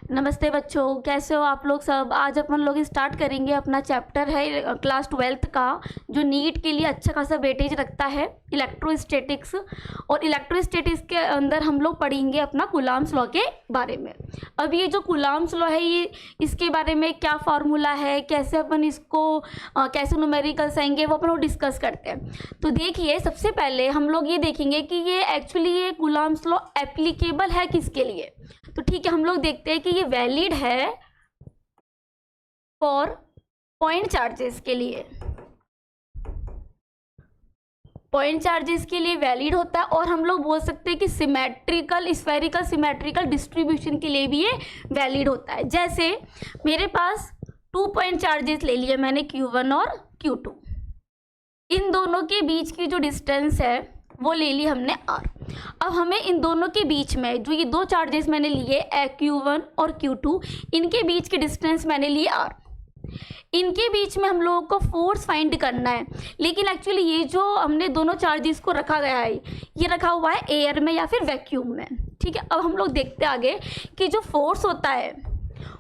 नमस्ते बच्चों, कैसे हो आप लोग सब। आज अपन लोग स्टार्ट करेंगे अपना चैप्टर है क्लास 12th का, जो नीट के लिए अच्छा खासा वेटेज रखता है, इलेक्ट्रोस्टैटिक्स। और इलेक्ट्रोस्टैटिक्स के अंदर हम लोग पढ़ेंगे अपना कूलॉम्स लॉ के बारे में। अब ये जो कूलॉम्स लॉ है, ये इसके बारे में क्या फार्मूला है, कैसे अपन इसको कैसे न्यूमेरिकल्स आएंगे, वो अपन लोग डिस्कस करते हैं। तो देखिए, सबसे पहले हम लोग ये देखेंगे कि ये एक्चुअली ये कूलॉम्स लॉ एप्लीकेबल है किसके लिए। तो ठीक है, हम लोग देखते हैं कि ये वैलिड है फॉर पॉइंट चार्जेस के लिए। पॉइंट चार्जेस के लिए वैलिड होता है। और हम लोग बोल सकते हैं कि सिमेट्रिकल, स्फेरिकल सिमेट्रिकल डिस्ट्रीब्यूशन के लिए भी ये वैलिड होता है। जैसे मेरे पास 2 पॉइंट चार्जेस ले लिए मैंने, Q1 और Q2। इन दोनों के बीच की जो डिस्टेंस है वो ले ली हमने R। अब हमें इन दोनों के बीच में जो ये दो चार्जेस मैंने लिए Q1 और Q2, इनके बीच की डिस्टेंस मैंने ली R। इनके बीच में हम लोगों को फोर्स फाइंड करना है। लेकिन एक्चुअली ये जो हमने दोनों चार्जेस को रखा गया है, ये रखा हुआ है एयर में या फिर वैक्यूम में। ठीक है, अब हम लोग देखते हैं आगे कि जो फोर्स होता है,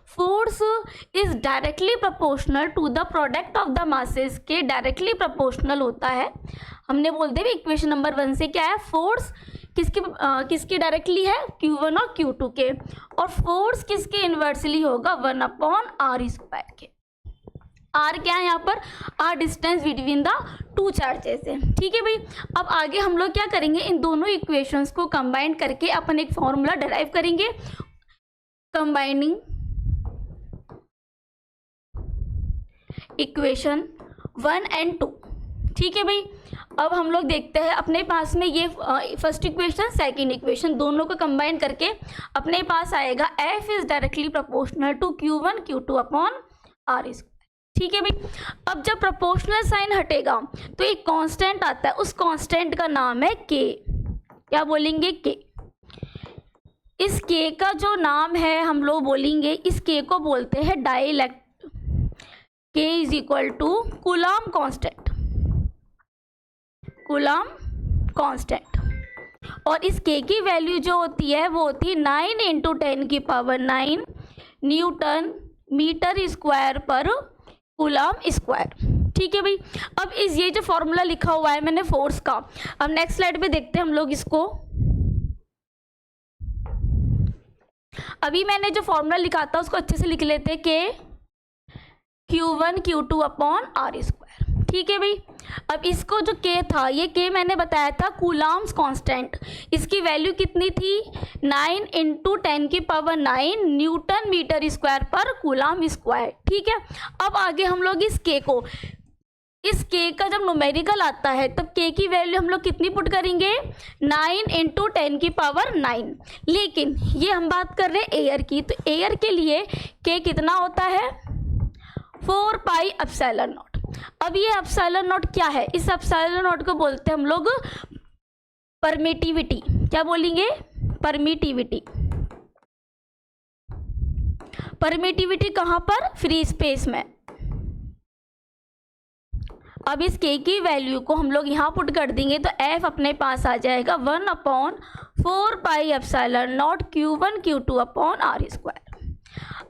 force is directly proportional to the product of the masses के डायरेक्टली प्रोपोर्शनल होता है। हमने बोलते हैं इक्वेशन नंबर 1 से क्या है, फोर्स किसकी डायरेक्टली है, Q1 और Q2 के। और फोर्स किसके इन्वर्सली होगा, 1/r² के। R क्या है यहाँ पर, R distance between the two charges है। ठीक है भाई, अब आगे हम लोग क्या करेंगे, इन दोनों इक्वेशंस को कंबाइन करके अपन एक फॉर्मूला डिराइव करेंगे, कंबाइनिंग इक्वेशन 1 और 2। ठीक है भाई, अब हम लोग देखते हैं अपने पास में ये फर्स्ट इक्वेशन, सेकंड इक्वेशन, दोनों को कंबाइन करके अपने पास आएगा F is directly proportional to Q1 Q2/r²। ठीक है भाई, अब जब प्रोपोर्शनल साइन हटेगा तो एक कांस्टेंट आता है, उस कांस्टेंट का नाम है K। क्या बोलेंगे, K। इस K का जो नाम है हम लोग बोलेंगे, इस K को बोलते हैं dielectric. K is equal to Coulomb constant, Coulomb constant. और इस K की वैल्यू जो होती है वो होती है 9 × 10⁹ न्यूटन मीटर स्क्वायर पर कूलॉम स्क्वायर। ठीक है भाई, अब ये जो फॉर्मूला लिखा हुआ है मैंने फोर्स का, अब नेक्स्ट स्लाइड पे देखते हैं हम लोग इसको। अभी मैंने जो फॉर्मूला लिखा था उसको अच्छे से लिख लेते हैं, K Q1 Q2/r²। ठीक है भाई, अब इसको जो K था, ये K मैंने बताया था कूलॉम्स कांस्टेंट। इसकी वैल्यू कितनी थी, 9 × 10⁹ न्यूटन मीटर स्क्वायर पर कूलॉम स्क्वायर। ठीक है, अब आगे हम लोग इस K का जब न्यूमेरिकल आता है तब K की वैल्यू हम लोग कितनी पुट करेंगे, 9 × 10⁹। लेकिन ये हम बात कर रहे हैं एयर की, तो एयर के लिए K कितना होता है, 4πε0। अब ये ε0 क्या है, इस ε0 को बोलते हैं हम लोग परमिटिविटी। क्या बोलेंगे, परमिटिविटी। परमिटिविटी कहाँ पर, फ्री स्पेस में। अब इस K की वैल्यू को हम लोग यहाँ पुट कर देंगे तो F अपने पास आ जाएगा 1/4πε0 Q1 Q2/r²।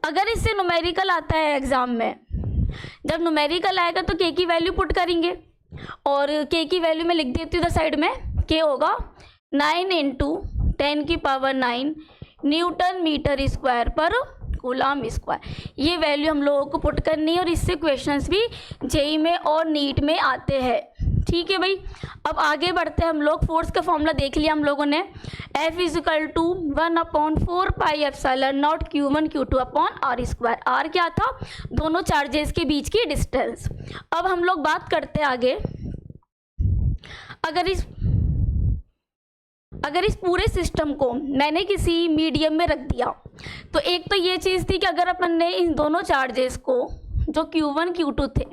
अगर इससे न्यूमेरिकल आता है एग्जाम में, जब न्यूमेरिकल आएगा तो K की वैल्यू पुट करेंगे, और K की वैल्यू में लिख देती हूँ इधर साइड में। K होगा 9 × 10⁹ न्यूटन मीटर स्क्वायर पर कूलॉम स्क्वायर। ये वैल्यू हम लोगों को पुट करनी है, और इससे क्वेश्चंस भी जेई में और नीट में आते हैं। ठीक है भाई, अब आगे बढ़ते हैं हम लोग। फोर्स का फॉर्मूला देख लिया हम लोगों ने, F is equal to 1/4πε0 Q1 Q2/r²। R क्या था, दोनों चार्जेस के बीच की डिस्टेंस। अब हम लोग बात करते हैं आगे, अगर इस पूरे सिस्टम को मैंने किसी मीडियम में रख दिया, तो एक तो ये चीज़ थी कि अगर अपन ने इन दोनों चार्जेस को जो Q1 Q2 थे,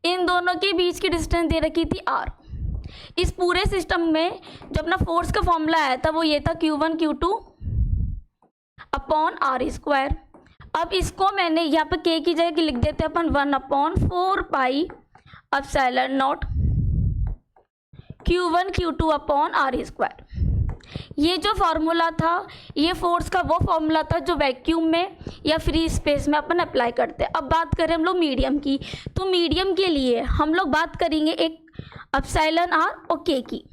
इन दोनों के बीच की डिस्टेंस दे रखी थी R। इस पूरे सिस्टम में जो अपना फोर्स का फॉर्मूला आया था वो ये था Q1 Q2/r²। अब इसको मैंने यहाँ पर K की जगह लिख देते हैं अपन 1/4πε0 Q1 Q2/r²। ये जो फार्मूला था, ये फोर्स का वो फार्मूला था जो वैक्यूम में या फ्री स्पेस में अपन अप्लाई करते हैं। अब बात करें हम लोग मीडियम की, तो मीडियम के लिए हम लोग बात करेंगे एक एप्सिलॉन आर और के की।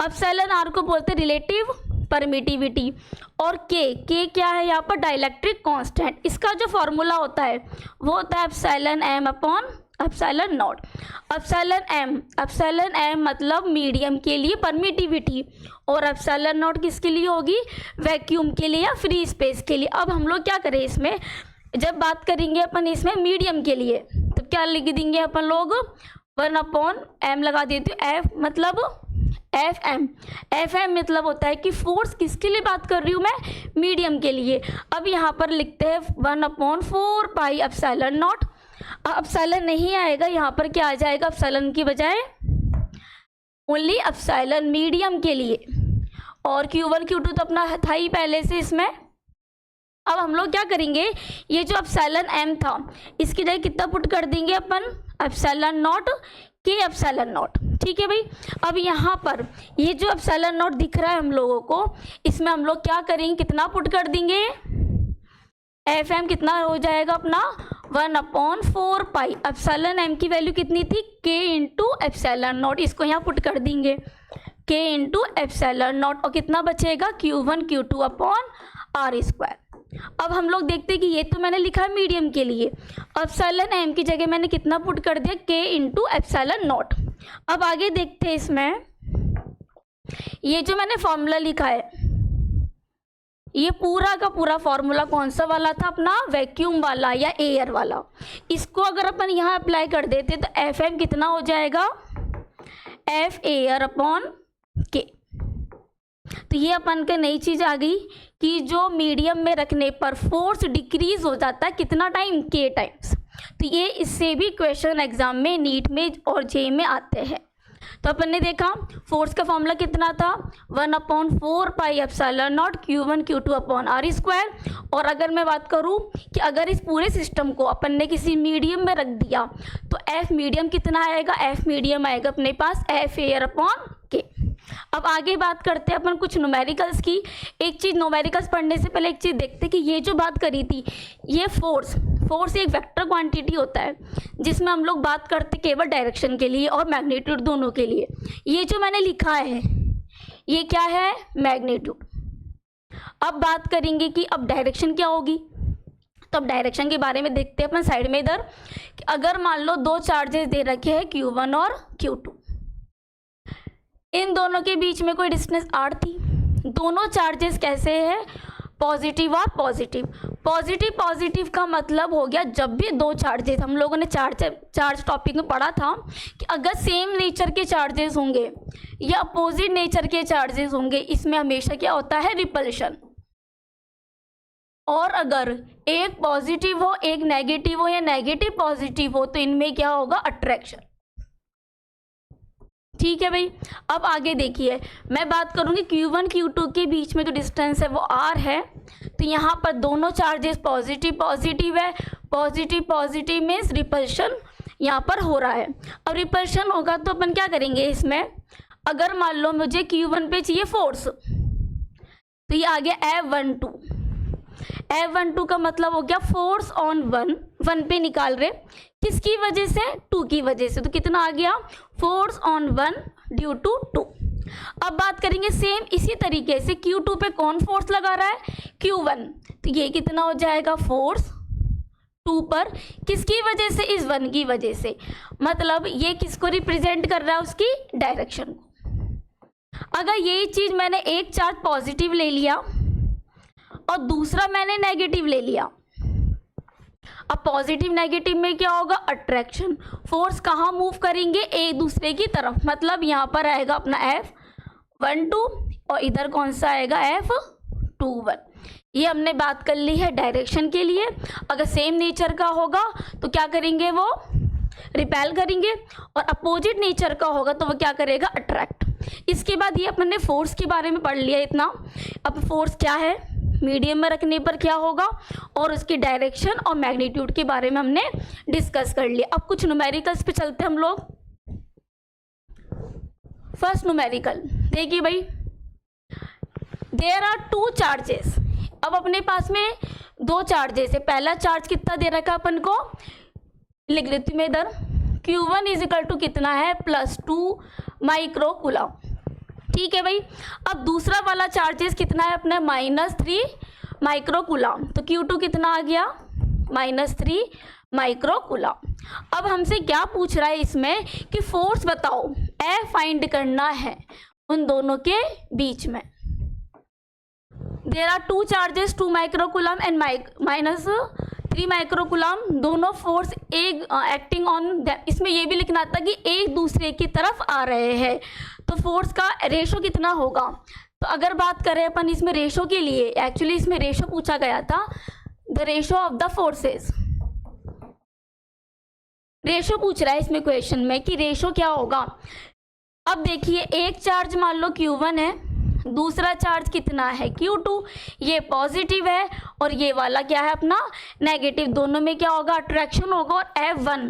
एप्सिलॉन आर को बोलते हैं रिलेटिव परमिटिविटी, और के क्या है यहाँ पर, डाइलेक्ट्रिक कांस्टेंट। इसका जो फार्मूला होता है वो होता है epsilon M upon epsilon naught. Epsilon M मतलब मीडियम के लिए परमिटिविटी, और एप्सिलॉन नॉट किसके लिए होगी, वैक्यूम के लिए या फ्री स्पेस के लिए। अब हम लोग क्या करें इसमें, जब बात करेंगे अपन इसमें मीडियम के लिए, तो क्या लिख देंगे अपन लोग, 1/m लगा देते हो। एफ मतलब एफ एम मतलब होता है कि फोर्स किसके लिए बात कर रही हूँ मैं, मीडियम के लिए। अब यहाँ पर लिखते हैं 1/4 पाई एप्सिलॉन नॉट। एप्सिलॉन नहीं आएगा यहाँ पर, क्या आ जाएगा, एप्सिलॉन की बजाय ओनली एप्सिलॉन मीडियम के लिए, और Q1 Q2 तो अपना था ही पहले से इसमें। अब हम लोग क्या करेंगे, ये जो एप्सिलॉन एम था इसकी जगह कितना पुट कर देंगे अपन, एप्सिलॉन नॉट के एप्सिलॉन नॉट। ठीक है भाई। अब यहाँ पर ये जो एप्सिलॉन नॉट दिख रहा है हम लोगों को, इसमें हम लोग क्या करेंगे, कितना पुट कर देंगे, एफ एम कितना हो जाएगा अपना 1/4 पाई। एप्सिलॉन एम की वैल्यू कितनी थी, के इंटू एप्सिलॉन नॉट, इसको यहाँ पुट कर देंगे के इंटू एप्सिलॉन नॉट, और कितना बचेगा Q1 Q2 upon R square. अब हम लोग देखते हैं कि ये तो मैंने लिखा है मीडियम के लिए, एप्सिलॉन एम की जगह मैंने कितना पुट कर दिया, के इंटू एप्सिलॉन नॉट। अब आगे देखते हैं इसमें, ये जो मैंने फॉर्मूला लिखा है, ये पूरा का पूरा फॉर्मूला कौन सा वाला था, अपना वैक्यूम वाला या एयर वाला। इसको अगर अपन यहाँ अप्लाई कर देते तो एफ एम कितना हो जाएगा, एफ एयर अपॉन के। तो ये अपन का नई चीज़ आ गई कि जो मीडियम में रखने पर फोर्स डिक्रीज हो जाता है कितना टाइम, के टाइम्स। तो ये इससे भी क्वेश्चन एग्जाम में, नीट में और जे में आते हैं। तो अपन ने देखा फोर्स का फॉर्मूला कितना था, 1/4 pi epsilon naught Q1 Q2 upon R square. और अगर मैं बात करूँ कि अगर इस पूरे सिस्टम को अपन ने किसी मीडियम में रख दिया तो एफ मीडियम कितना आएगा, एफ मीडियम आएगा अपने पास एफ एयर अपॉन के। अब आगे बात करते हैं अपन कुछ न्यूमेरिकल्स की। एक चीज़ न्यूमेरिकल्स पढ़ने से पहले एक चीज़ देखते हैं कि ये जो बात करी थी, ये फोर्स एक वेक्टर क्वांटिटी होता है जिसमें हम लोग बात करते केवल डायरेक्शन के लिए और मैग्नीट्यूड दोनों के लिए। ये जो मैंने लिखा है ये क्या है, मैग्नीट्यूड। अब बात करेंगे कि अब डायरेक्शन क्या होगी, तो अब डायरेक्शन के बारे में देखते हैं अपन साइड में इधर, कि अगर मान लो दो चार्जेस दे रखे हैं Q1 और Q2, इन दोनों के बीच में कोई डिस्टेंस r थी। दोनों चार्जेस कैसे हैं, पॉजिटिव और पॉजिटिव। पॉजिटिव का मतलब हो गया जब भी दो चार्जेस, हम लोगों ने चार्ज टॉपिक में पढ़ा था कि अगर सेम नेचर के चार्जेस होंगे या अपोजिट नेचर के चार्जेस होंगे, इसमें हमेशा क्या होता है, रिपल्शन। और अगर एक पॉजिटिव हो एक नेगेटिव हो या नेगेटिव पॉजिटिव हो तो इनमें क्या होगा, अट्रैक्शन। ठीक है भाई। अब आगे देखिए, मैं बात करूँगी Q1 Q2 के बीच में जो डिस्टेंस है वो r है। तो यहाँ पर दोनों चार्जेस पॉजिटिव है, पॉजिटिव मीन्स रिपल्शन यहाँ पर हो रहा है। अब रिपल्शन होगा तो अपन क्या करेंगे इसमें, अगर मान लो मुझे Q1 पे चाहिए फोर्स, तो ये आ गया F12 का मतलब हो गया फोर्स ऑन वन पे निकाल रहे, किसकी वजह से, 2 की वजह से। तो कितना आ गया, फोर्स ऑन 1 ड्यू टू 2। अब बात करेंगे सेम इसी तरीके से Q2 पे कौन फोर्स लगा रहा है, Q1। तो ये कितना हो जाएगा, फोर्स 2 पर, किसकी वजह से, इस 1 की वजह से। मतलब ये किसको रिप्रेजेंट कर रहा है, उसकी डायरेक्शन को। अगर यही चीज़ मैंने एक चार्ज पॉजिटिव ले लिया और दूसरा मैंने नेगेटिव ले लिया, अब पॉजिटिव नेगेटिव में क्या होगा, अट्रैक्शन। फोर्स कहाँ मूव करेंगे, एक दूसरे की तरफ। मतलब यहाँ पर आएगा अपना F12 और इधर कौन सा आएगा, F21। ये हमने बात कर ली है डायरेक्शन के लिए। अगर सेम नेचर का होगा तो क्या करेंगे, वो रिपेल करेंगे, और अपोजिट नेचर का होगा तो वो क्या करेगा, अट्रैक्ट। इसके बाद ये अपन ने फोर्स के बारे में पढ़ लिया इतना। अब फोर्स क्या है, मीडियम में रखने पर क्या होगा, और उसकी डायरेक्शन और मैग्नीट्यूड के बारे में हमने डिस्कस कर लिया। अब कुछ न्यूमेरिकल्स पे चलते हैं हम लोग। फर्स्ट न्यूमेरिकल देखिए भाई, देयर आर टू चार्जेस। अब अपने पास में दो चार्जेस है। पहला चार्ज कितना दे रखा है अपन को, लिख लेती हूँ मैं इधर, Q1 इज इक्वल टू कितना है, +2 माइक्रो कूलम। ठीक है भाई। अब दूसरा वाला चार्जेस कितना है अपने, -3 माइक्रो कूलम। तो Q2 कितना आ गया, -3 माइक्रो कूलम। अब हमसे क्या पूछ रहा है इसमें कि फोर्स बताओ, F फाइंड करना है उन दोनों के बीच में। There are two charges 2 micro coulomb and -3 micro coulomb, दोनों फोर्स एक एक्टिंग ऑन, इसमें ये भी लिखना था कि एक दूसरे की तरफ आ रहे हैं। तो फोर्स का रेशो कितना होगा, तो अगर बात करें अपन इसमें रेशो के लिए, एक्चुअली इसमें रेशो पूछा गया था, the ratio of the forces, ratio पूछ रहा है इसमें क्वेश्चन में कि रेशो क्या होगा। अब देखिए एक चार्ज मान लो Q1 है, दूसरा चार्ज कितना है Q2, ये पॉजिटिव है और ये वाला क्या है अपना नेगेटिव। दोनों में क्या होगा, अट्रैक्शन होगा, और F1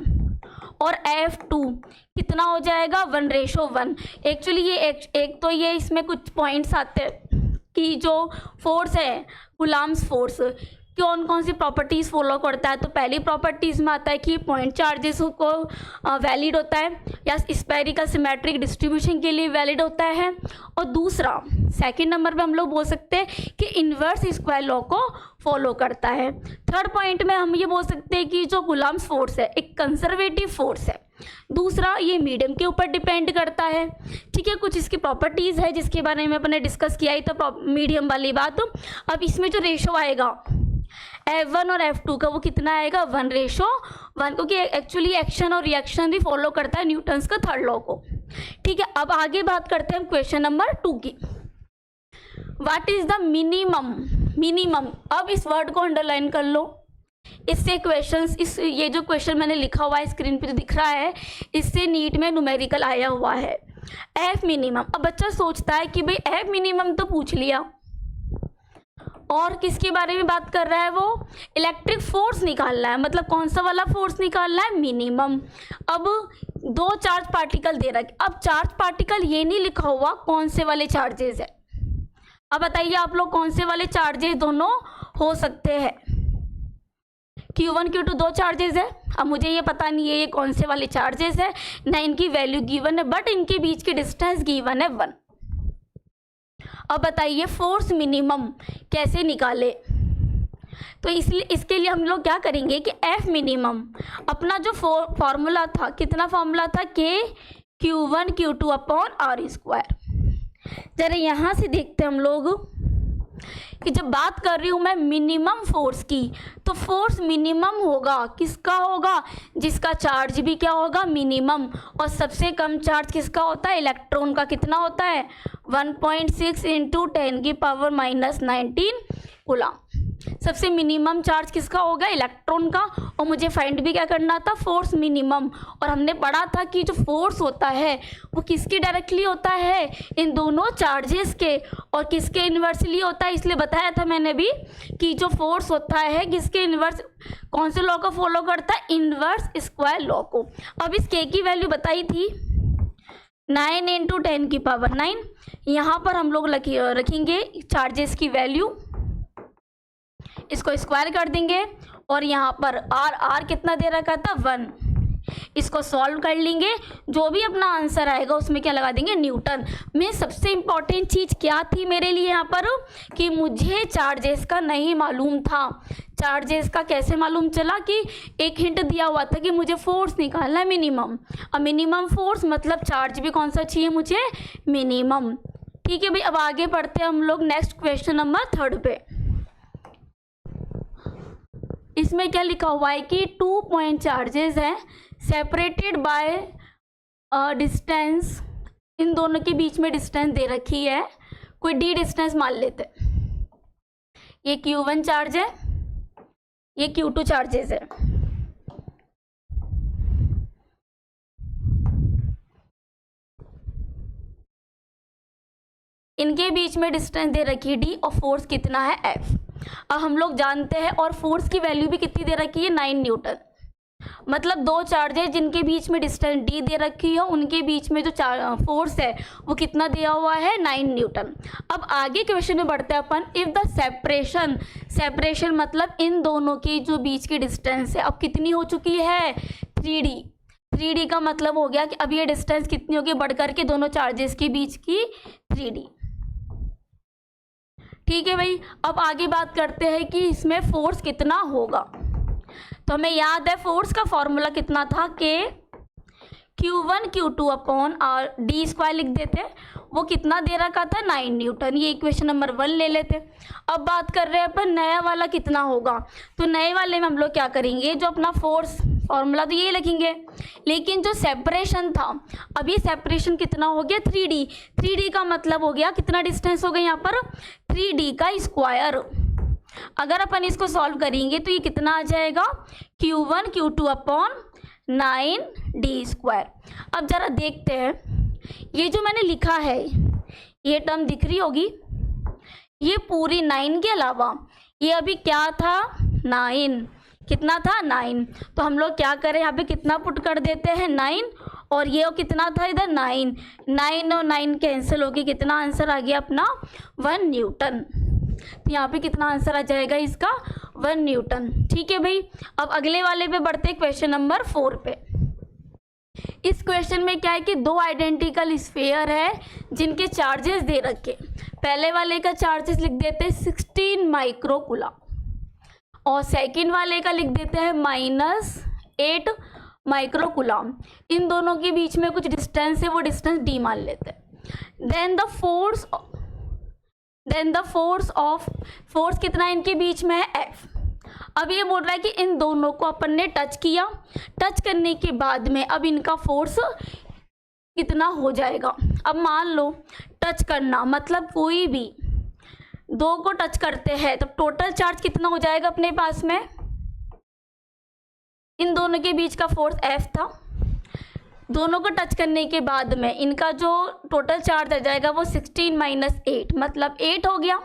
और F2 कितना हो जाएगा, 1:1। एक्चुअली ये एक तो ये इसमें कुछ पॉइंट्स आते हैं कि जो फोर्स है कूलम्ब्स फोर्स कौन कौन सी प्रॉपर्टीज़ फॉलो करता है। तो पहली प्रॉपर्टीज़ में आता है कि पॉइंट चार्जेस को वैलिड होता है, या स्फेरिकल सिमेट्रिक डिस्ट्रीब्यूशन के लिए वैलिड होता है। और दूसरा सेकंड नंबर पे हम लोग बोल सकते हैं कि इन्वर्स स्क्वायर लॉ को फॉलो करता है। थर्ड पॉइंट में हम ये बोल सकते हैं कि जो कूलम्ब्स फोर्स है एक कंजर्वेटिव फोर्स है। दूसरा ये मीडियम के ऊपर डिपेंड करता है। ठीक है, कुछ इसकी प्रॉपर्टीज़ है जिसके बारे में अपने डिस्कस किया ही था मीडियम वाली बात। अब इसमें जो रेशो आएगा F1 और F2 का वो कितना आएगा, 1:1, क्योंकि एक्चुअली एक्शन और रिएक्शन भी फॉलो करता है न्यूटन्स का थर्ड लॉ को। ठीक है, अब आगे बात करते हैं क्वेश्चन नंबर 2 की। What is the minimum. अब इस वर्ड को अंडरलाइन कर लो, इससे क्वेश्चंस, ये जो क्वेश्चन मैंने लिखा हुआ है स्क्रीन पे जो दिख रहा है, इससे नीट में न्यूमेरिकल आया हुआ है F मिनिमम। अब बच्चा सोचता है कि भाई F मिनिमम तो पूछ लिया, और किसके बारे में बात कर रहा है, वो इलेक्ट्रिक फोर्स निकालना है, मतलब कौन सा वाला फोर्स निकालना है, मिनिमम। अब दो चार्ज पार्टिकल दे रखे, अब चार्ज पार्टिकल ये नहीं लिखा हुआ कौन से वाले चार्जेस है। अब बताइए आप लोग कौन से वाले चार्जेस दोनों हो सकते हैं। Q1 Q2 दो चार्जेस है। अब मुझे ये पता नहीं है ये कौन से वाले चार्जेस है, ना इनकी वैल्यू गिवन है, बट इनके बीच की डिस्टेंस गिवन है 1। अब बताइए फोर्स मिनिमम कैसे निकाले। तो इसलिए इसके लिए हम लोग क्या करेंगे कि F मिनिमम अपना जो फॉर्मूला था, कितना फॉर्मूला था, Q1 Q2/r²। जरा यहाँ से देखते हैं हम लोग कि जब बात कर रही हूँ मैं मिनिमम फोर्स की, तो फोर्स मिनिमम होगा किसका होगा, जिसका चार्ज भी क्या होगा, मिनिमम। और सबसे कम चार्ज किसका होता है, इलेक्ट्रॉन का। कितना होता है, 1.6 × 10⁻⁻19 कूलम। सबसे मिनिमम चार्ज किसका होगा, इलेक्ट्रॉन का। और मुझे फाइंड भी क्या करना था, फोर्स मिनिमम। और हमने पढ़ा था कि जो फोर्स होता है वो किसके डायरेक्टली होता है, इन दोनों चार्जेस के, और किसके इन्वर्सली होता है। इसलिए बताया था मैंने भी कि जो फोर्स होता है किसके इन्वर्स, कौन से लॉ को फॉलो करता है, इन्वर्स स्क्वायर लॉ को। अब इस के की वैल्यू बताई थी 9 × 10⁹। यहाँ पर हम लोग रखेंगे चार्जेस की वैल्यू, इसको स्क्वायर कर देंगे, और यहाँ पर आर कितना दे रखा था, 1। इसको सॉल्व कर लेंगे, जो भी अपना आंसर आएगा उसमें क्या लगा देंगे, न्यूटन में। सबसे इम्पॉर्टेंट चीज़ क्या थी मेरे लिए यहाँ पर, कि मुझे चार्जेस का नहीं मालूम था। चार्जेस का कैसे मालूम चला, कि एक हिंट दिया हुआ था कि मुझे फोर्स निकालना है मिनिमम। अब मिनिमम फोर्स मतलब चार्ज भी कौन सा चाहिए मुझे, मिनिमम। ठीक है भाई, अब आगे बढ़ते हैं हम लोग नेक्स्ट क्वेश्चन नंबर 3 पे। इसमें क्या लिखा हुआ है कि 2 पॉइंट चार्जेस हैं सेपरेटेड बाय डिस्टेंस। इन दोनों के बीच में डिस्टेंस दे रखी है, कोई d डिस्टेंस मान लेते हैं। ये Q1 चार्ज है, ये Q2 चार्जेस है। इनके बीच में डिस्टेंस दे रखी है d, और फोर्स कितना है F। अब हम लोग जानते हैं, और फोर्स की वैल्यू भी कितनी दे रखी है, 9 न्यूटन। मतलब दो चार्जेस जिनके बीच में डिस्टेंस डी दे रखी हो, उनके बीच में जो फोर्स है वो कितना दिया हुआ है, 9 न्यूटन। अब आगे क्वेश्चन में बढ़ते हैं अपन। इफ़ द सेपरेशन मतलब इन दोनों के जो बीच की डिस्टेंस है अब कितनी हो चुकी है, 3D। 3D का मतलब हो गया कि अब ये डिस्टेंस कितनी होगी, बढ़ करके दोनों चार्जेस के बीच की 3D। ठीक है भाई। अब आगे बात करते हैं कि इसमें फोर्स कितना होगा। तो हमें याद है फोर्स का फॉर्मूला कितना था, कि Q1 Q2 upon R D square लिख देते। वो कितना दे रखा था, 9 न्यूटन। ये इक्वेशन नंबर 1 ले लेते। अब बात कर रहे हैं अपन नया वाला कितना होगा। तो नए वाले में हम लोग क्या करेंगे, जो अपना फोर्स फॉर्मूला तो ये लिखेंगे, लेकिन जो सेपरेशन था, अब ये सेपरेशन कितना हो गया, 3D। 3D का मतलब हो गया कितना डिस्टेंस हो गया यहाँ पर, 3D का स्क्वायर। अगर अपन इसको सॉल्व करेंगे तो ये कितना आ जाएगा, Q1 Q2 upon 9D square. अब ज़रा देखते हैं, ये जो मैंने लिखा है ये टर्म दिख रही होगी, ये पूरी 9 के अलावा ये अभी क्या था, 9। कितना था, 9। तो हम लोग क्या करें, यहाँ पे कितना पुट कर देते हैं, 9, और ये कितना था इधर, 9। 9 और 9 कैंसिल हो गई, कितना आंसर आ गया अपना, 1 न्यूटन। तो यहाँ पे कितना आंसर आ जाएगा इसका, 1 न्यूटन। ठीक है भाई। अब अगले वाले पे बढ़ते हैं, क्वेश्चन नंबर 4 पे। इस क्वेश्चन में क्या है कि दो आइडेंटिकल स्फीयर है जिनके चार्जेस दे रखे। पहले वाले का चार्जेस लिख देते हैं 16 माइक्रोकूलम, और सेकंड वाले का लिख देते हैं -8 माइक्रोकूलम। इन दोनों के बीच में कुछ डिस्टेंस है, वो डिस्टेंस डी मान लेते हैं। देन द फोर्स कितना इनके बीच में है, F। अब ये बोल रहा है कि इन दोनों को अपन ने टच किया, टच करने के बाद में अब इनका फोर्स कितना हो जाएगा। अब मान लो टच करना मतलब कोई भी दो को टच करते हैं, तब टोटल चार्ज कितना हो जाएगा अपने पास में, इन दोनों के बीच का फोर्स F था। दोनों को टच करने के बाद में इनका जो टोटल चार्ज आ जाएगा वो 16 - 8 मतलब 8 हो गया।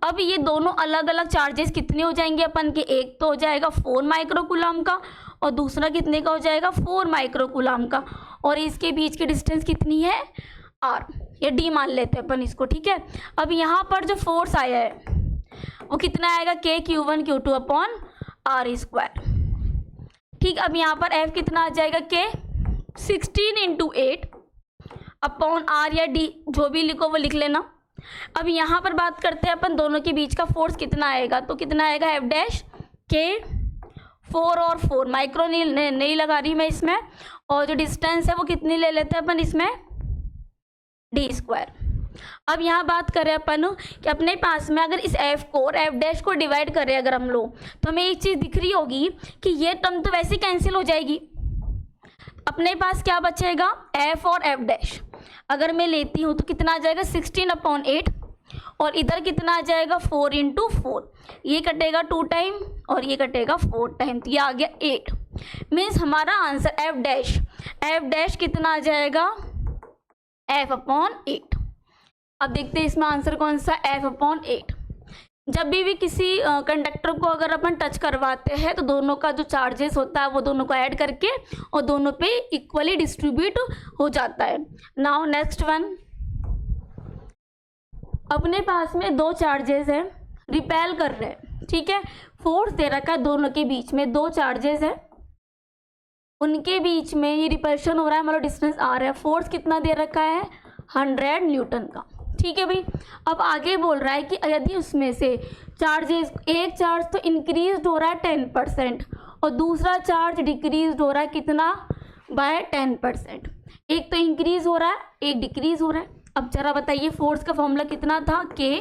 अब ये दोनों अलग अलग चार्जेस कितने हो जाएंगे अपन के, एक तो हो जाएगा 4 माइक्रोकूलम का और दूसरा कितने का हो जाएगा, 4 माइक्रोकूलम का, और इसके बीच की डिस्टेंस कितनी है, R। ये D मान लेते हैं अपन इसको। ठीक है। अब यहाँ पर जो फोर्स आया है वो कितना आएगा, K Q1 Q2 upon R square. ठीक। अब यहाँ पर F कितना आ जाएगा, K 16 × 8 अपॉन R या D, जो भी लिखो वो लिख लेना। अब यहाँ पर बात करते हैं अपन दोनों के बीच का फोर्स कितना आएगा, तो कितना आएगा, F डैश K 4 और 4 माइक्रो नहीं लगा रही मैं इसमें, और जो डिस्टेंस है वो कितनी ले लेते हैं अपन इसमें, D स्क्वायर। अब यहाँ बात करें अपन कि अपने पास में अगर इस F को और F डैश को डिवाइड करें अगर हम लोग, तो हमें एक चीज़ दिख रही होगी कि ये टर्म तो वैसे कैंसिल हो जाएगी। अपने पास क्या बचेगा, F और F डैश अगर मैं लेती हूँ तो कितना आ जाएगा, 16/8, और इधर कितना आ जाएगा, 4 × 4। ये कटेगा 2 टाइम और ये कटेगा 4 टाइम, तो ये आ गया 8। मीन्स हमारा आंसर F डैश कितना आ जाएगा, F/8। अब देखते हैं इसमें आंसर कौन सा, F/8। जब भी किसी कंडक्टर को अगर अपन टच करवाते हैं तो दोनों का जो चार्जेस होता है वो दोनों को ऐड करके और दोनों पे इक्वली डिस्ट्रीब्यूट हो जाता है। नाउ नेक्स्ट वन, अपने पास में दो चार्जेस है, रिपेल कर रहे हैं। ठीक है। फोर्स दे रखा है दोनों के बीच में, दो चार्जेस है उनके बीच में ये रिपल्शन हो रहा है, मतलब डिस्टेंस आ रहा है। फोर्स कितना दे रखा है, 100 न्यूटन का। ठीक है भाई। अब आगे बोल रहा है कि यदि उसमें से चार्जेस, एक चार्ज तो इंक्रीज हो रहा है 10% और दूसरा चार्ज डिक्रीज हो रहा है कितना, बाय 10%। एक तो इंक्रीज हो रहा है, एक डिक्रीज हो रहा है। अब जरा बताइए फोर्स का फॉर्मूला कितना था, K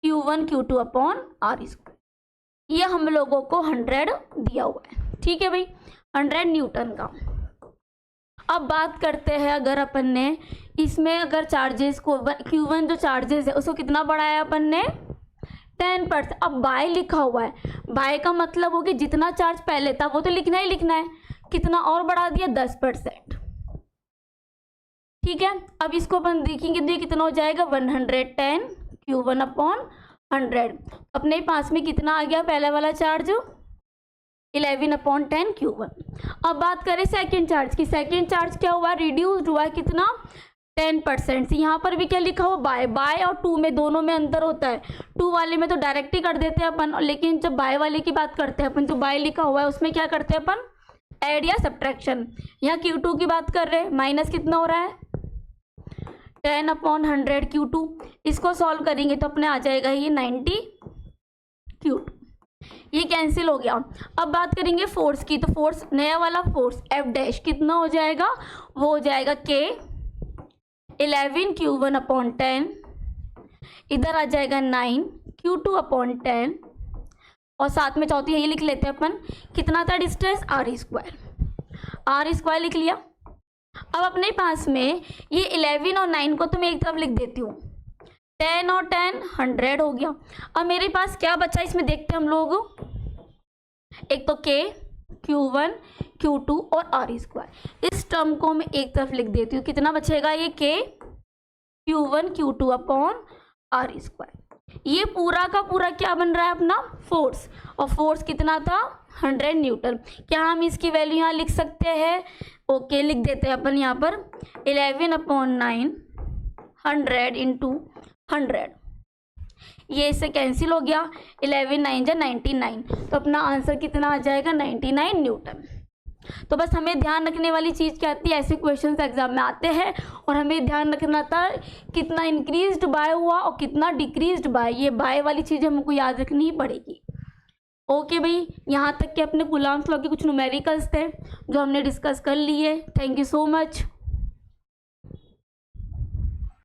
Q1 Q2 upon R square. ये हम लोगों को 100 दिया हुआ है। ठीक है भाई, 100 न्यूटन का। अब बात करते हैं अगर अपन ने इसमें अगर चार्जेस को Q1 जो चार्जेस है उसको कितना बढ़ाया अपन ने, 10%। अब बाय लिखा हुआ है, बाय का मतलब हो कि जितना चार्ज पहले था वो तो लिखना ही लिखना है, कितना और बढ़ा दिया, 10%। ठीक है। अब इसको अपन देखेंगे तो ये कितना हो जाएगा, 110 Q1 अपॉन 100। अपने पास में कितना आ गया पहले वाला चार्ज, 11/10 Q1। अब बात करें सेकेंड चार्ज की, सेकेंड चार्ज क्या हुआ, रिड्यूस्ड हुआ कितना 10%। यहाँ पर भी क्या लिखा हुआ बाय, बाय और टू में दोनों में अंतर होता है। टू वाले में तो डायरेक्ट ही कर देते हैं अपन, लेकिन जब बाय वाले की बात करते हैं अपन, जो बाय लिखा हुआ है उसमें क्या करते हैं अपन, ऐड या सब्ट्रैक्शन। यहाँ Q2 की बात कर रहे हैं, माइनस कितना हो रहा है 10/100 Q2। इसको सॉल्व करेंगे तो अपने आ जाएगा ये 90 Q2, ये कैंसिल हो गया। अब बात करेंगे फोर्स की, तो फोर्स नया वाला फोर्स F डैश कितना हो जाएगा, वो हो जाएगा K 11 Q1/10, इधर आ जाएगा 9 Q2/10, और साथ में चौथी यही लिख लेते हैं अपन, कितना था डिस्टेंस r² लिख लिया। अब अपने पास में ये 11 और 9 को तो मैं एक तरफ लिख देती हूँ, 10 और 10 100 हो गया। अब मेरे पास क्या बचा इसमें देखते हैं हम लोग, एक तो K Q1 Q2 और r²। इस टर्म को मैं एक तरफ लिख देती हूँ, कितना बचेगा ये K Q1 Q2/r²। ये पूरा का पूरा क्या बन रहा है अपना फोर्स, और फोर्स कितना था 100 न्यूटन। क्या हम इसकी वैल्यू यहाँ लिख सकते हैं, ओके लिख देते हैं अपन यहाँ पर 11/9 100 × 100, ये इससे कैंसिल हो गया, 11 9 जा 99, तो अपना आंसर कितना आ जाएगा 99 न्यूटन। तो बस हमें ध्यान रखने वाली चीज़ क्या आती है, ऐसे क्वेश्चंस एग्जाम में आते हैं और हमें ध्यान रखना था कितना इंक्रीज्ड बाय हुआ और कितना डिक्रीज्ड बाय, ये बाय वाली चीज़ हमको याद रखनी ही पड़ेगी। ओके भाई, यहाँ तक के अपने कूलम्ब्स लॉ के कुछ न्यूमेरिकल्स थे जो हमने डिस्कस कर लिए। Thank you so much.